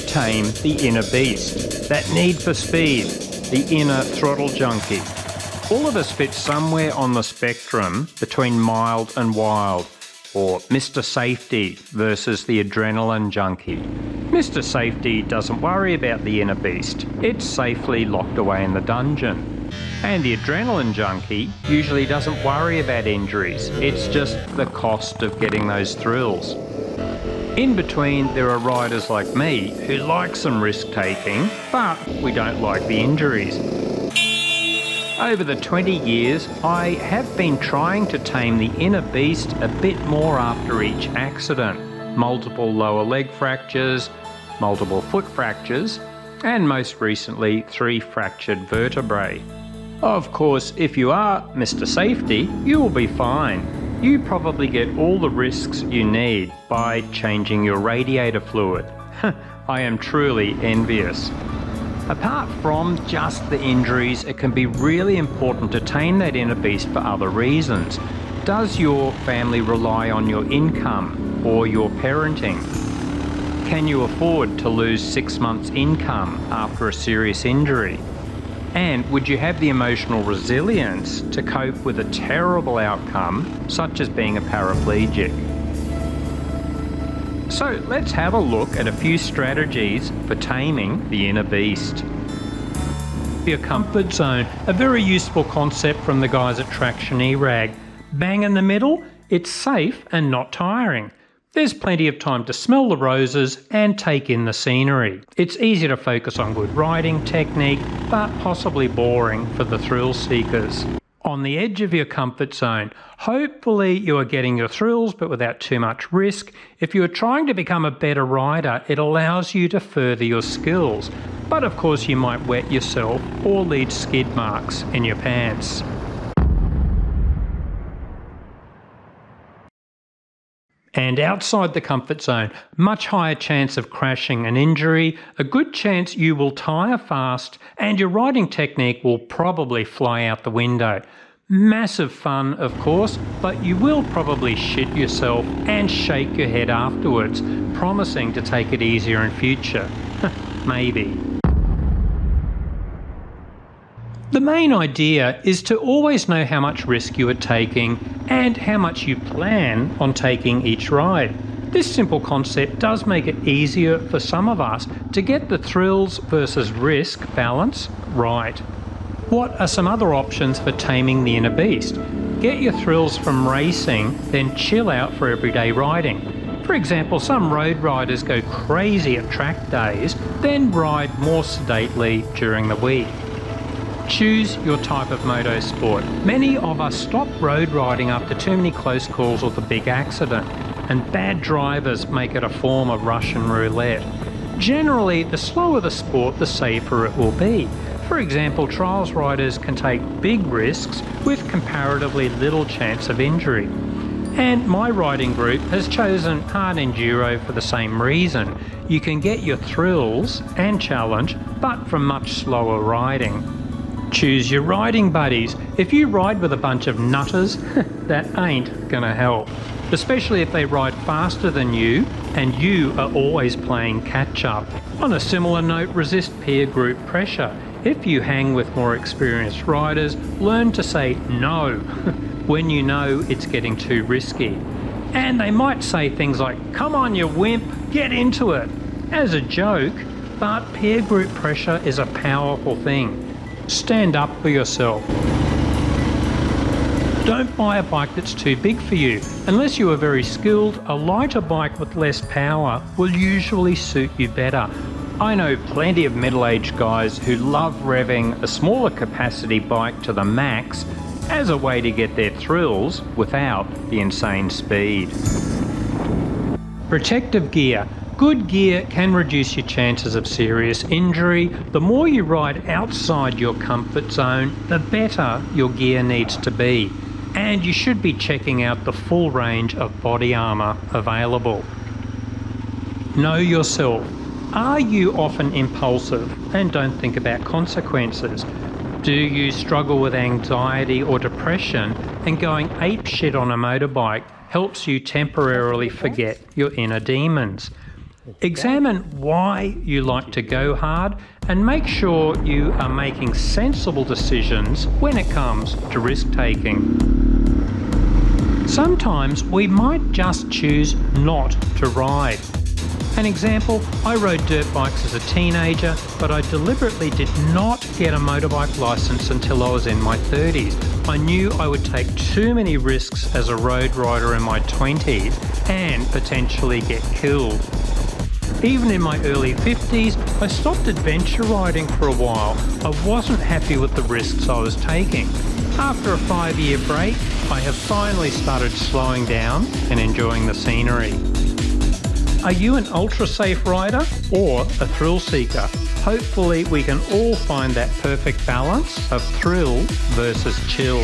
tame the inner beast, that need for speed, the inner throttle junkie. All of us fit somewhere on the spectrum between mild and wild, or Mr. Safety versus the adrenaline junkie. Mr. Safety doesn't worry about the inner beast, it's safely locked away in the dungeon. And the adrenaline junkie usually doesn't worry about injuries, it's just the cost of getting those thrills. In between, there are riders like me who like some risk taking, but we don't like the injuries. Over the 20 years, I have been trying to tame the inner beast a bit more after each accident. Multiple lower leg fractures, multiple foot fractures, and most recently 3 fractured vertebrae. Of course, if you are Mr. Safety, you will be fine. You probably get all the risks you need by changing your radiator fluid. I am truly envious. Apart from just the injuries, it can be really important to tame that inner beast for other reasons. Does your family rely on your income or your parenting? Can you afford to lose 6 months' income after a serious injury? And would you have the emotional resilience to cope with a terrible outcome, such as being a paraplegic? So let's have a look at a few strategies for taming the inner beast. Your comfort zone, a very useful concept from the guys at Traction ERAG. Bang in the middle, it's safe and not tiring. There's plenty of time to smell the roses and take in the scenery. It's easy to focus on good riding technique, but possibly boring for the thrill seekers. On the edge of your comfort zone, hopefully you are getting your thrills but without too much risk. If you are trying to become a better rider, it allows you to further your skills. But of course you might wet yourself or leave skid marks in your pants. And outside the comfort zone, much higher chance of crashing and injury, a good chance you will tire fast, and your riding technique will probably fly out the window. Massive fun, of course, but you will probably shit yourself and shake your head afterwards, promising to take it easier in future. Maybe. The main idea is to always know how much risk you are taking and how much you plan on taking each ride. This simple concept does make it easier for some of us to get the thrills versus risk balance right. What are some other options for taming the inner beast? Get your thrills from racing, then chill out for everyday riding. For example, some road riders go crazy at track days, then ride more sedately during the week. Choose your type of motorsport. Many of us stop road riding after too many close calls or the big accident, and bad drivers make it a form of Russian roulette. Generally, the slower the sport, the safer it will be. For example, trials riders can take big risks with comparatively little chance of injury. And my riding group has chosen hard enduro for the same reason. You can get your thrills and challenge, but from much slower riding. Choose your riding buddies. If you ride with a bunch of nutters, that ain't gonna help. Especially if they ride faster than you and you are always playing catch up. On a similar note, resist peer group pressure. If you hang with more experienced riders, learn to say no when you know it's getting too risky. And they might say things like, "Come on you wimp, get into it," as a joke, but peer group pressure is a powerful thing. Stand up for yourself. Don't buy a bike that's too big for you. Unless you are very skilled, a lighter bike with less power will usually suit you better. I know plenty of middle-aged guys who love revving a smaller capacity bike to the max as a way to get their thrills without the insane speed. Protective gear. Good gear can reduce your chances of serious injury. The more you ride outside your comfort zone, the better your gear needs to be. And you should be checking out the full range of body armour available. Know yourself. Are you often impulsive and don't think about consequences? Do you struggle with anxiety or depression and going apeshit on a motorbike helps you temporarily forget your inner demons? Examine why you like to go hard and make sure you are making sensible decisions when it comes to risk taking. Sometimes we might just choose not to ride. An example, I rode dirt bikes as a teenager, but I deliberately did not get a motorbike licence until I was in my 30s. I knew I would take too many risks as a road rider in my 20s and potentially get killed. Even in my early 50s, I stopped adventure riding for a while. I wasn't happy with the risks I was taking. After a 5-year break, I have finally started slowing down and enjoying the scenery. Are you an ultra-safe rider or a thrill seeker? Hopefully we can all find that perfect balance of thrill versus chill.